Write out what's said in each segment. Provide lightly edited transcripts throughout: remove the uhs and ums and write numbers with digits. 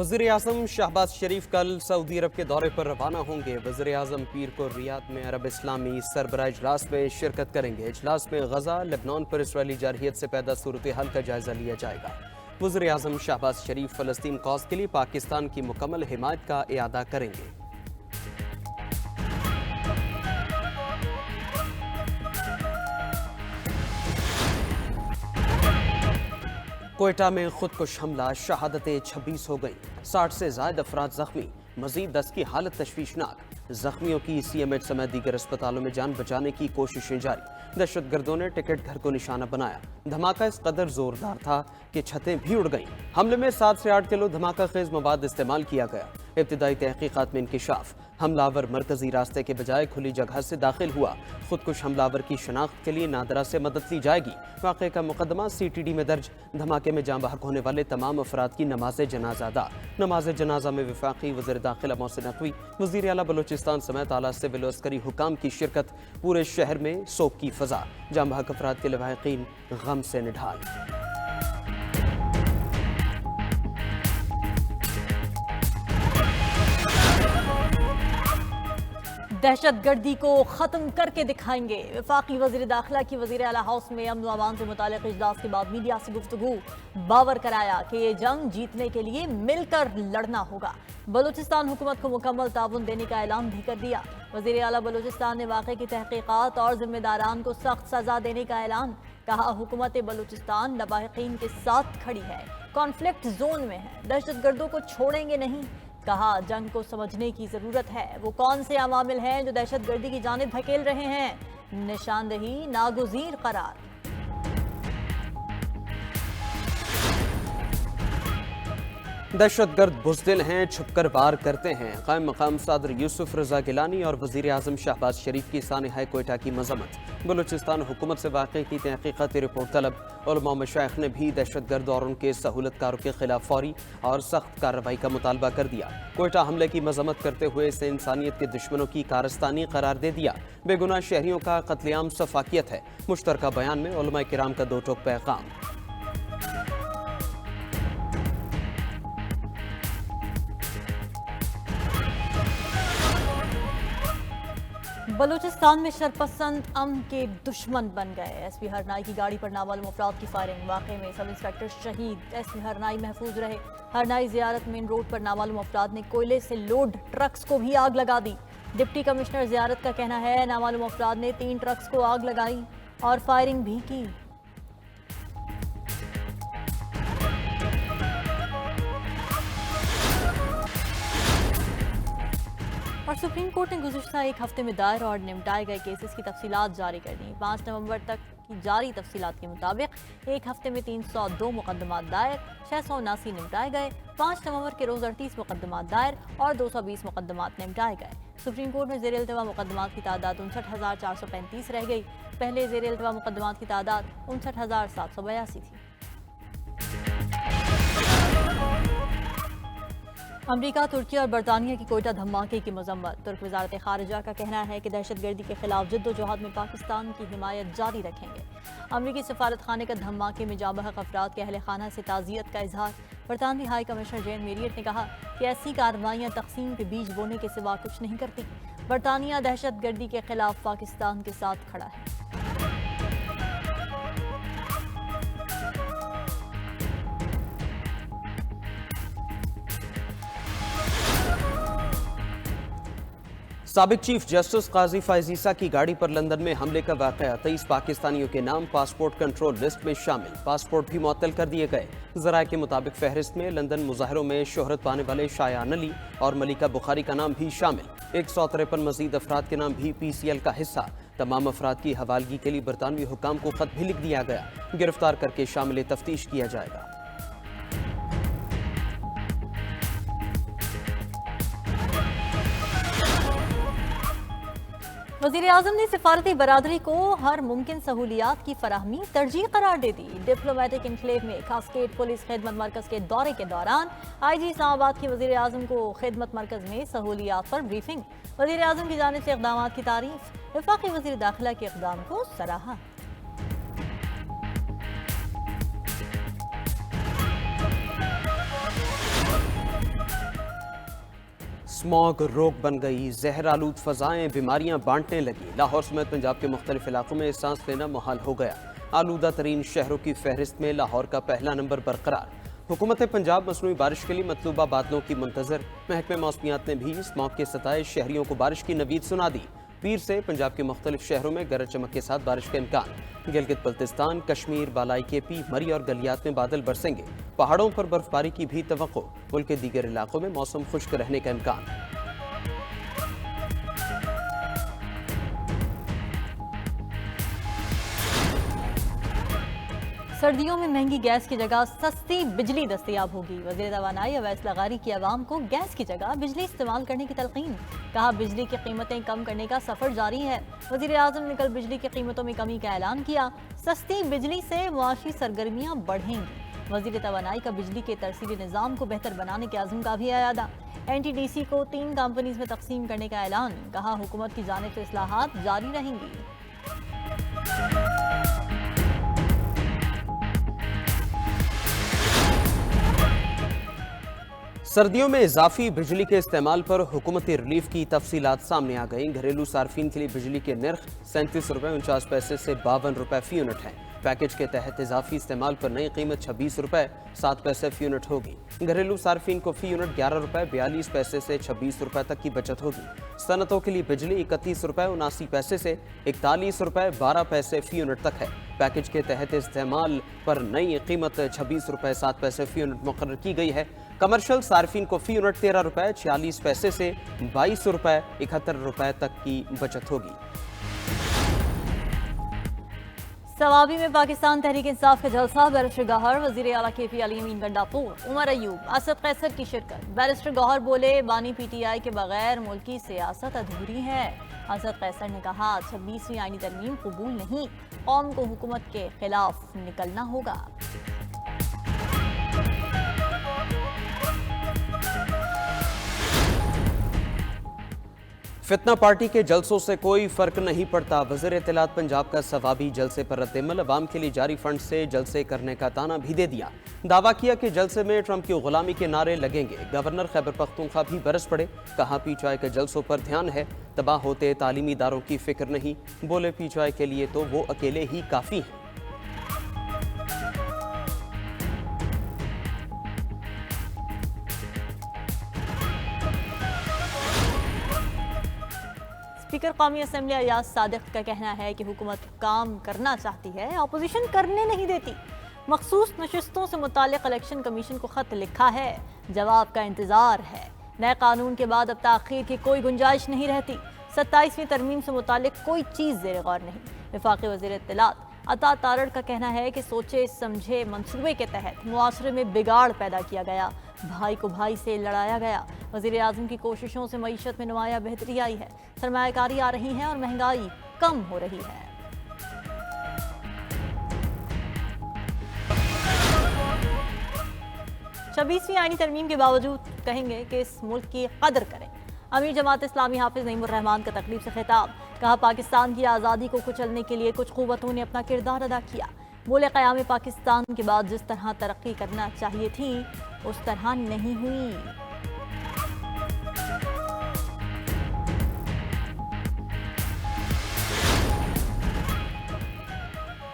वज़ीर आज़म शहबाज शरीफ कल सऊदी अरब के दौरे पर रवाना होंगे। वज़ीर आज़म पीर को रियाद में अरब इस्लामी सरबराह इजलास में शिरकत करेंगे। इजलास में गजा लेबनान पर इसराइली जारहियत से पैदा सूरत हाल का जायजा लिया जाएगा। वज़ीर आज़म शहबाज शरीफ फ़लस्तीन कॉज के लिए पाकिस्तान की मुकम्मल हिमायत का इआदा करेंगे। कोयटा में खुदकुश हमला, शहादतें 26 हो गई, 60 से ज्यादा अफराद जख्मी, मजीद 10 की हालत तशवीशनाक। जख्मियों की CMH समेत दीगर अस्पतालों में जान बचाने की कोशिशें जारी। दहशतगर्दों ने टिकट घर को निशाना बनाया। धमाका इस कदर जोरदार था कि छतें भी उड़ गईं। हमले में 7 से 8 किलो धमाका खेज मवाद इस्तेमाल किया गया। इब्तिदाई तहकीकात में इंकिशाफ, हमलावर मरकजी रास्ते के बजाय खुली जगह से दाखिल हुआ। खुदकुश हमलावर की शनाख्त के लिए नादरा से मदद ली जाएगी। वाक़े का मुकदमा CTD में दर्ज। धमाके में जाँ बहक होने वाले तमाम अफराद की नमाज जनाजा अदा। नमाज जनाजा में वफाकी वज़ीर दाखिला मोहसिन नकवी, वज़ीर आला बलूचिस्तान समेत आला सिविल अस्करी हुकाम की शिरकत। पूरे शहर में सोग की फ़ज़ा। जाँ बहक अफराद के लवाहिकीन गम से निढाल। दहशतगर्दी को ख़त्म करके दिखाएंगे। वफाकी वज़ीर दाखिला की वज़ीर आला हाउस में अमन व अमान से मुतालिक इजलास के बाद मीडिया से गुफ्तगू। बावर कराया कि ये जंग जीतने के लिए मिलकर लड़ना होगा। बलूचिस्तान हुकूमत को मुकम्मल ताउन देने का ऐलान भी कर दिया। वज़ीर आला बलूचिस्तान ने वाक़े की तहक़ीक़ात और ज़िम्मेदारान को सख्त सज़ा देने का ऐलान। कहा, हुकूमत बलूचिस्तान लवाहिकीन के साथ खड़ी है, कॉन्फ्लिक्ट जोन में है, दहशतगर्दों को छोड़ेंगे नहीं। कहा, जंग को समझने की जरूरत है। वो कौन से अवामिल हैं जो दहशतगर्दी की जानिब धकेल रहे हैं? निशानदही नागुज़ीर करार। दहशतगर्द बुज़दिल हैं, छुपकर वार करते हैं। कायम मकाम सदर यूसुफ रज़ा गिलानी और वज़ीर आज़म शहबाज शरीफ की सानहाए कोयटा की मजम्मत। बलूचिस्तान हुकूमत से वाक़े की तहक़ीक़ाती रिपोर्ट तलब। उलमा मशाइख ने भी दहशतगर्द और उनके सहूलतकारों के खिलाफ फौरी और सख्त कार्रवाई का मुतालबा कर दिया। कोयटा हमले की मजम्मत करते हुए इसे इंसानियत के दुश्मनों की कारस्तानी करार दे दिया। बेगुनाह शहरियों का कत्लेआम सफाकियत है। मुश्तरका बयान में उलमा किराम का दो टोक पैगाम। बलूचिस्तान में शरपसंद अमन के दुश्मन बन गए। SP हरनाई की गाड़ी पर नामालूम अफराद की फायरिंग। वाक़े में सब इंस्पेक्टर शहीद, SP हरनाई महफूज रहे। हरनाई ज़ियारत मेन रोड पर नामालूम अफराद ने कोयले से लोड ट्रक्स को भी आग लगा दी। डिप्टी कमिश्नर ज़ियारत का कहना है, नामालूम अफराद ने 3 ट्रक्स को आग लगाई और फायरिंग भी की। और सुप्रीम कोर्ट ने गुज़िश्ता एक हफ्ते में दायर और निपटाए गए केसेस की तफसीलात जारी कर दी। 5 नवंबर तक की जारी तफसीलात के मुताबिक एक हफ्ते में 302 मुकदमात दायर, 679 निपटाए गए। 5 नवंबर के रोज़ 38 मुकदमात दायर और 220 मुकदमात निपटाए गए। सुप्रीम कोर्ट में ज़ेर इल्तिवा मुकदमात की तादाद 59,435 रह गई। पहले ज़ेर इल्तिवा मुकदमात की तादाद 59,782 थी। अमरीका, तुर्की और बरतानिया की कोयटा धमाके की मजम्मत। तुर्क वज़ारत ख़ारिजा का कहना है कि दहशतगर्दी के खिलाफ जद्दोजहद में पाकिस्तान की हिमायत जारी रखेंगे। अमरीकी सफारत खाने का धमाके में जाँ बहक अफराद के अहल खाना से ताज़ियत का इजहार। बरतानवी हाई कमिश्नर जेन मेरियट ने कहा कि ऐसी कार्रवाइयाँ तकसीम के बीज बोने के सिवा कुछ नहीं करती। बरतानिया दहशतगर्दी के खिलाफ पाकिस्तान के साथ खड़ा है। साबिक चीफ जस्टिस काजी फायजीसा की गाड़ी पर लंदन में हमले का वाक़या। 23 पाकिस्तानियों के नाम पासपोर्ट कंट्रोल लिस्ट में शामिल। पासपोर्ट भी मुअत्तल कर दिए गए। ज़राए के मुताबिक फहरिस्त में लंदन मुजाहरों में शोहरत पाने वाले शायान अली और मलिका बुखारी का नाम भी शामिल। 153 मजीद अफराद के नाम भी PCL का हिस्सा। तमाम अफराद की हवालगी के लिए बरतानवी हुकाम को खत भी लिख दिया गया। गिरफ्तार करके शामिल तफ्तीश किया जाएगा। वज़ीर आज़म ने सिफारती बरादरी को हर मुमकिन सहूलियात की फराहमी तरजीह करार दे दी। डिप्लोमेटिक इनक्लेव में कास्केड पुलिस खिदमत मरकज़ के दौरे के दौरान IG इस्लामाबाद की वज़ीर आज़म को खिदमत मरकज़ में सहूलियात पर ब्रीफिंग। वज़ीर आज़म की जानिब से इक़दाम की तारीफ। वफाकी वज़ीर दाखिला के इक़दाम को सराहा। स्मॉग रोग बन गई, जहर आलूद फजाएं बीमारियां बांटने लगी। लाहौर समेत पंजाब के मुख्तलिफ इलाकों में सांस लेना मुहाल हो गया। आलूदा तरीन शहरों की फहरिस्त में लाहौर का पहला नंबर बरकरार। हुकूमत पंजाब मसनूई बारिश के लिए मतलूबा बादलों की मुंतजर। महकमे मौसमियात ने भी स्मॉग के सताए शहरियों को बारिश की नवीद सुना दी। पीर से पंजाब के मुख्तलिफ शहरों में गरज चमक के साथ बारिश का इम्कान। गिलगित बल्तिस्तान, कश्मीर, बालाई केपी, मरी और गलियात में बादल बरसेंगे। पहाड़ों पर बर्फबारी की भी तवक्को। मुल्क के दीगर इलाकों में मौसम खुश्क रहने का इम्कान। सर्दियों में महंगी गैस की जगह सस्ती बिजली दस्तयाब होगी। वज़ीर तवानाई अवैस लगारी की आवाम को गैस की जगह बिजली इस्तेमाल करने की तलकीन। कहा, बिजली की कीमतें कम करने का सफ़र जारी है। वज़ीर आज़म ने कल बिजली की कीमतों में कमी का ऐलान किया। सस्ती बिजली से मुआशी सरगर्मियाँ बढ़ेंगी। वज़ीर तवानाई का बिजली के तरसीली निज़ाम को बेहतर बनाने के अज़्म का भी अयादा। NTDC को 3 कंपनीज में तकसीम करने का ऐलान। कहा, हुकूमत की जानिब से इस्लाहात जारी रहेंगी। सर्दियों में इजाफी बिजली के इस्तेमाल पर हुकूमती रिलीफ की तफसीलात सामने आ गई। घरेलू सार्फिन के लिए बिजली के निर्ख 37 रुपये 49 पैसे से 52 रुपये फी यूनिट है। पैकेज के तहत इजाफी इस्तेमाल पर नई कीमत 26 रुपये 7 पैसे फी यूनिट होगी। घरेलू सार्फिन को फी यूनिट 11 रुपये 42 पैसे से 26 रुपये तक की बचत होगी। सनतों के लिए बिजली 31 रुपये 79 पैसे से 41 रुपये 12 पैसे फी यूनिट तक है। पैकेज के तहत इस्तेमाल पर नई कीमत 26 रुपये 7 पैसे फी यूनिट मुकर्रर की गई है। कमर्शियल सार्फिन को फी यूनिट 13 रुपये 46 पैसे से 22 रुपये 71 रुपये तक की बचत होगी। सवाबी में पाकिस्तान तहरीक इंसाफ का जलसा। बैरिस्टर गौहर, वज़ीर आला KP अली अमीन गंडापुर, उमर अयूब, असद कैसर की शिरकत। बैरिस्टर गौहर बोले, बानी PTI के बगैर मुल्क की सियासत अधूरी है। असद कैसर ने कहा, 26वीं आईनी तरमीम कबूल नहीं, कौम को हुकूमत के खिलाफ निकलना होगा। फितना पार्टी के जलसों से कोई फर्क नहीं पड़ता। वज़ीर इत्तलात पंजाब का सवाबी जलसे पर रद्दमल। अवाम के लिए जारी फंड से जलसे करने का ताना भी दे दिया। दावा किया कि जलसे में ट्रंप की गुलामी के नारे लगेंगे। गवर्नर खैबर पख्तूनख्वा भी बरस पड़े। कहा, PTI के जलसों पर ध्यान है, तबाह होते तालीमी इदारों की फिक्र नहीं। बोले, PTI के लिए तो वो अकेले ही काफ़ी हैं। स्पीकर कौमी असम्बली अयाज सादिक का कहना है कि हुकूमत काम करना चाहती है, अपोजिशन करने नहीं देती। मखसूस नशिस्तों से मुतालिक इलेक्शन कमीशन को खत लिखा है, जवाब का इंतजार है। नए कानून के बाद अब ताख़ीर की कोई गुंजाइश नहीं रहती। 27वीं तरमीम से मुतालिक कोई चीज़ ज़ेर गौर नहीं। वफाकी वज़ीर इत्तलात अता तारड़ का कहना है कि सोचे समझे मंसूबे के तहत मुआशरे में बिगाड़ पैदा किया गया, भाई को भाई से लड़ाया गया। वज़ीर आज़म की कोशिशों से मईशत में नुमाया बेहतरी आई है, सरमायाकारी आ रही है और महंगाई कम हो रही है। छब्बीसवीं आईनी तरमीम के बावजूद कहेंगे कि इस मुल्क की कदर करें। अमीर जमात इस्लामी हाफिज नईमुर रहमान का तकरीब से खिताब। कहा, पाकिस्तान की आज़ादी को कुचलने के लिए कुछ क़ुव्वतों ने अपना किरदार अदा किया। बोले, क़याम पाकिस्तान के बाद जिस तरह तरक्की करना चाहिए थी उस तरह नहीं हुई।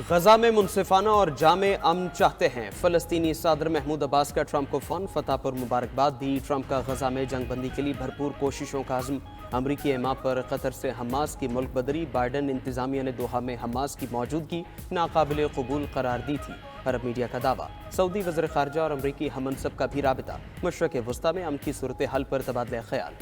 गजा में मुनसिफाना और जामे अमन चाहते हैं। फ़लस्तीनी सदर महमूद अब्बास का ट्रंप को फ़ौरन फतह पर मुबारकबाद दी। ट्रंप का गजा में जंग बंदी के लिए भरपूर कोशिशों का अज़्म। अमरीकी एमा पर कतर से हमास की मुल्क बदरी। बाइडन इंतज़ामिया ने दोहा में हमास की मौजूदगी नाकाबिल कबूल करार दी थी। अरब मीडिया का दावा। सऊदी वज़ीर ख़ारजा और अमरीकी हमनसब का भी राबिता। मशरक़ वस्ता में अमन की सूरत हाल पर तबादला ख्याल।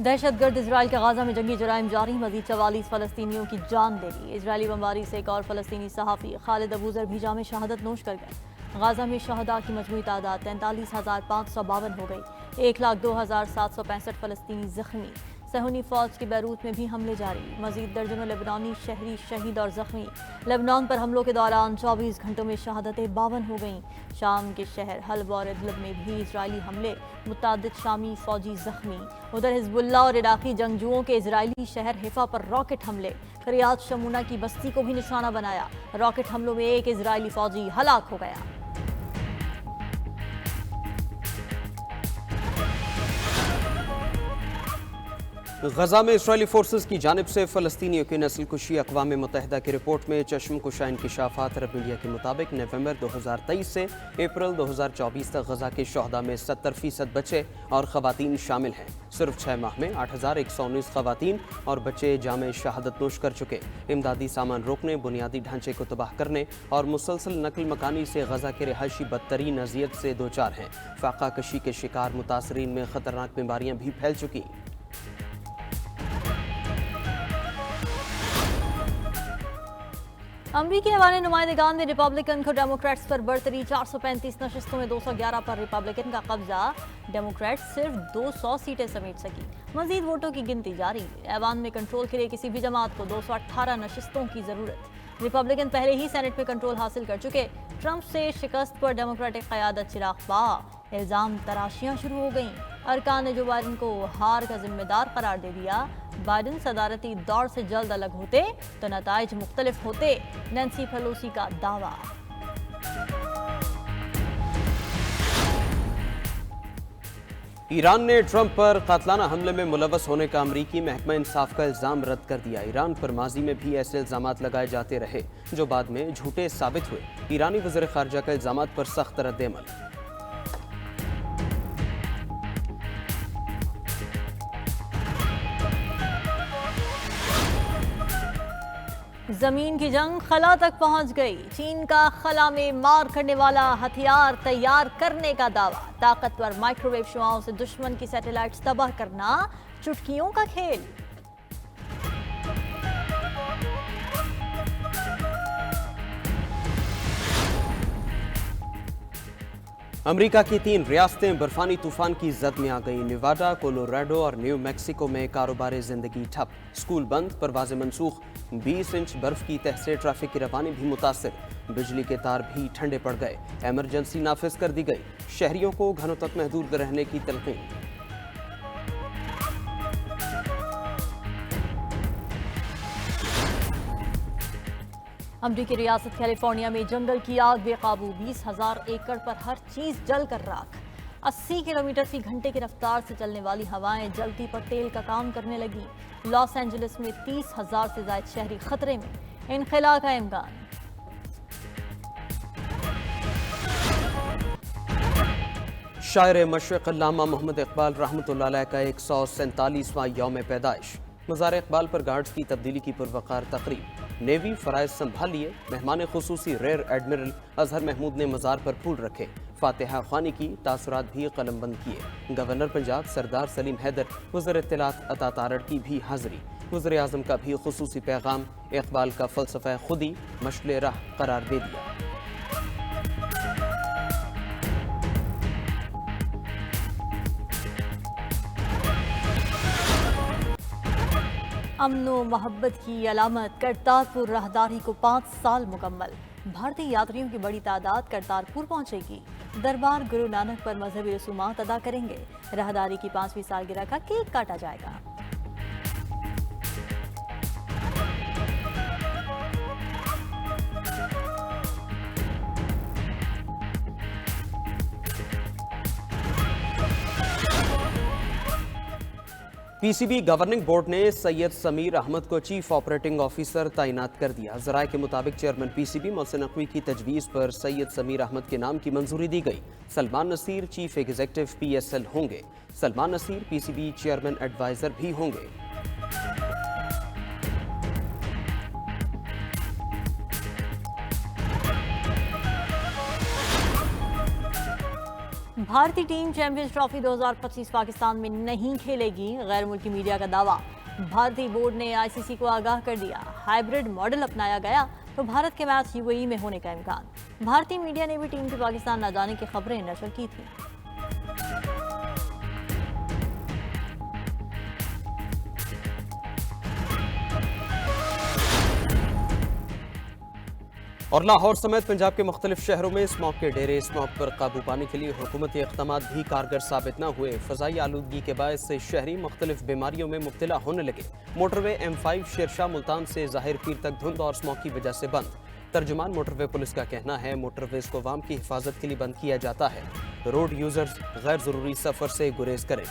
दहशतगर्द इजराइल के गाजा में जंगी जराइम जारी। मजीद 44 फ़लस्तीनियों की जान ले ली। इजरायली बमबारी से एक और फ़लस्तीनी सहाफ़ी खालिद अबूज़र भी जाम शहादत नोश कर गए। गाजा में शहदा की मजमूई तादाद 43,552 हो गई। 1,02,765 फ़लस्तीनी ज़ख्मी। صہیونی فوج کی بیروت میں بھی حملے جاری، مزید درجنوں لبنانی شہری شہید اور زخمی۔ لبنان پر حملوں کے دوران 24 گھنٹوں میں شہادتیں 52 ہو گئیں۔ شام کے شہر حلب اور ادلب میں بھی اسرائیلی حملے، متعدد شامی فوجی زخمی۔ ادھر حزب اللہ اور عراقی جنگجوؤں کے اسرائیلی شہر حیفا پر راکٹ حملے، قریات شمونہ کی بستی کو بھی نشانہ بنایا۔ راکٹ حملوں میں ایک اسرائیلی فوجی ہلاک ہو گیا۔ غزہ میں اسرائیلی فورسز کی جانب سے فلسطینیوں کی نسل کشی۔ اقوام متحدہ کی رپورٹ میں چشم کشا انکشافات عرب میڈیا کے مطابق نومبر 2023 سے اپریل 2024 تک غزہ کے شہداء میں 70% بچے اور خواتین شامل ہیں۔ صرف 6 ماہ میں 8119 خواتین اور بچے جامع شہادت نوش کر چکے۔ امدادی سامان روکنے، بنیادی ڈھانچے کو تباہ کرنے اور مسلسل نقل مکانی سے غزہ کے رہائشی بدترین اذیت سے دوچار ہیں۔ فاقہ کشی کے شکار متاثرین میں خطرناک بیماریاں بھی پھیل چکی۔ امریکی ایوان نمائندگان میں ریپبلکن کو ڈیموکریٹس پر برتری، 435 نشستوں میں 211 پر ریپبلکن کا قبضہ۔ ڈیموکریٹس صرف 200 سیٹیں سمیٹ سکی۔ مزید ووٹوں کی گنتی جاری، ایوان میں کنٹرول کے لیے کسی بھی جماعت کو 218 نشستوں کی ضرورت۔ ریپبلکن پہلے ہی سینٹ میں کنٹرول حاصل کر چکے۔ ٹرمپ سے شکست پر ڈیموکریٹک قیادت چراغ پا، الزام تراشیاں شروع ہو گئیں۔ ارکان نے جو بائیڈن کو ہار کا ذمہ دار قرار دے دیا۔ بائیڈن صدارتی دوڑ سے جلد الگ ہوتے تو نتائج مختلف ہوتے، نینسی پیلوسی کا دعویٰ۔ ایران نے ٹرمپ پر قاتلانہ حملے میں ملوث ہونے کا امریکی محکمہ انصاف کا الزام رد کر دیا۔ ایران پر ماضی میں بھی ایسے الزامات لگائے جاتے رہے جو بعد میں جھوٹے ثابت ہوئے۔ ایرانی وزیر خارجہ کا الزامات پر سخت رد عمل۔ زمین کی جنگ خلا تک پہنچ گئی، چین کا خلا میں مار کرنے والا ہتھیار تیار کرنے کا دعویٰ۔ طاقتور مائکرو ویو شعاعوں سے دشمن کی سیٹلائٹس تباہ کرنا چٹکیوں کا کھیل۔ امریکہ کی 3 ریاستیں برفانی طوفان کی زد میں آ گئیں۔ نیواڈا، کولوراڈو اور نیو میکسیکو میں کاروبار زندگی ٹھپ، اسکول بند، پروازیں منسوخ۔ 20 انچ برف کی تہ سے ٹریفک کی روانی بھی متاثر، بجلی کے تار بھی ٹھنڈے پڑ گئے۔ ایمرجنسی نافذ کر دی گئی، شہریوں کو گھروں تک محدود رہنے کی تلقین۔ امریکی ریاست کیلیفورنیا میں جنگل کی آگ بے قابو، 20,000 ایکڑ پر ہر چیز جل کر راکھ۔ 80 کلومیٹر فی گھنٹے کی رفتار سے چلنے والی ہوائیں جلتی پر تیل کا کام کرنے لگی۔ لاس اینجلس میں 30,000 سے زائد شہری خطرے میں، انخلا کا امکان۔ شاعر مشرق علامہ محمد اقبال رحمۃ اللہ علیہ کا 147واں یوم پیدائش۔ مزار اقبال پر گارڈز کی تبدیلی کی پروقار تقریب، نیوی فرائض سنبھال لیے۔ مہمان خصوصی ریئر ایڈمرل اظہر محمود نے مزار پر پھول رکھے، فاتحہ خوانی کی، تاثرات بھی قلم بند کیے۔ گورنر پنجاب سردار سلیم حیدر، وزیر اطلاعات عطا تارڑ کی بھی حاضری۔ وزیر اعظم کا بھی خصوصی پیغام، اقبال کا فلسفہ خودی مشعل راہ قرار دے دیا۔ امن و محبت کی علامت، کرتارپور راہداری کو 5 سال مکمل۔ بھارتی یاتریوں کی بڑی تعداد کرتارپور پہنچے گی۔ دربار گرو نانک پر مذہبی رسومات ادا کریں گے۔ راہداری کی 5ویں سالگرہ کا کیک کاٹا جائے گا۔ پی سی بی گورننگ بورڈ نے سید سمیر احمد کو چیف آپریٹنگ آفیسر تعینات کر دیا۔ ذرائع کے مطابق chairman P C be Mohsin Naqvi کی تجویز پر سید سمیر احمد کے نام کی منظوری دی گئی۔ Salman Naseer chief executive P S L ہوں گے۔ Salman Naseer P C B chairman adviser بھی ہوں گے۔ بھارتی ٹیم چیمپئنز ٹرافی 2025 پاکستان میں نہیں کھیلے گی، غیر ملکی میڈیا کا دعویٰ۔ بھارتی بورڈ نے آئی سی سی کو آگاہ کر دیا، ہائیبرڈ ماڈل اپنایا گیا تو بھارت کے میچ یو اے ای میں ہونے کا امکان۔ بھارتی میڈیا نے بھی ٹیم کے پاکستان نہ جانے کی خبریں نشر کی تھیں۔ اور لاہور سمیت پنجاب کے مختلف شہروں میں اسموگ کے ڈیرے، اسموگ پر قابو پانے کے لیے حکومتی اقدامات بھی کارگر ثابت نہ ہوئے۔ فضائی آلودگی کے باعث سے شہری مختلف بیماریوں میں مبتلا ہونے لگے۔ موٹر وے M5 شیرشاہ ملتان سے ظاہر پیر تک دھند اور اسموگ کی وجہ سے بند۔ ترجمان موٹر وے پولیس کا کہنا ہے موٹر ویز کو عوام کی حفاظت کے لیے بند کیا جاتا ہے۔ روڈ یوزرز غیر ضروری سفر سے گریز کریں۔